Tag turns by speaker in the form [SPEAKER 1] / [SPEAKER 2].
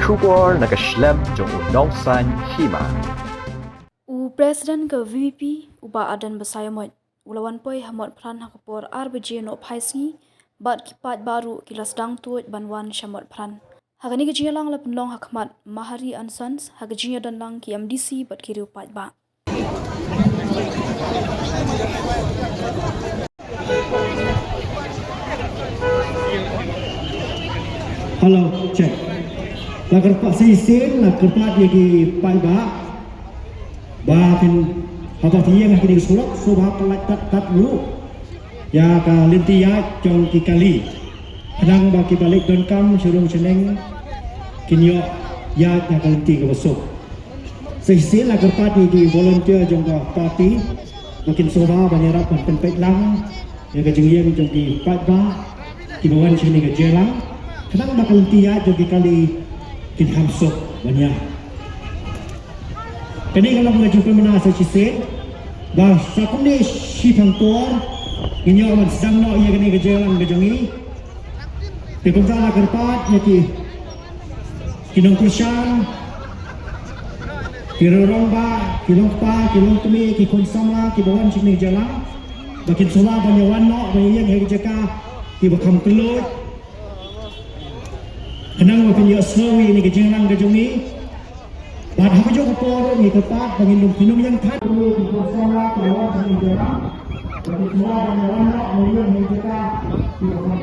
[SPEAKER 1] Shubor nakaslem jong unong san hima.
[SPEAKER 2] Presiden ke VP uba adan besayamot ulawan poi hamot pran hakapor RBJ no phaisngi bat kipat baru kilas dang tuot banwan shamot pran hagani gajiya lang la penlong hakmat Mahari and Sons hagajiya dan lang ki MDC bat kiri upat ba.
[SPEAKER 3] Halo, cek. Lagar Pak Sisin, lagar Pak Yagi Pak Bakin apa dia yang kini sulak, sobah pelat tat dulu. Ya ka linti ya jong kali. Kadang baki balik don kam surung seneng kinyo ya yang linti ke besok. Sisin lagar Pak Yagi volunteer jong ka parti. Makin sobah banyarap penpek lang. Yang kejengiyang jong ki Pak kibawan sini ke jelang. Kadang bakal tiya jogi kali kin hamsok banyak. Kini kalau mengajukan menasa cisin, bah sakuni si pangtor, ini orang sedang nak ia kini kejalan kejongi. Dikumpulan kerpat yaki kinong kursan, kirorong ba, kilong pa, kilong tumi, kikon sama, kibawan sini kejalan. Bakin sola banyawan nak banyak yang kerjakan, kibakam kelut. Kenang makin ya snowy ni kejengan kejongi. Bad apa jo kapor ni kepat pangilum pinum yang kan ni bersama kawan sini jalan. Bagi semua orang nak melihat mereka di bawah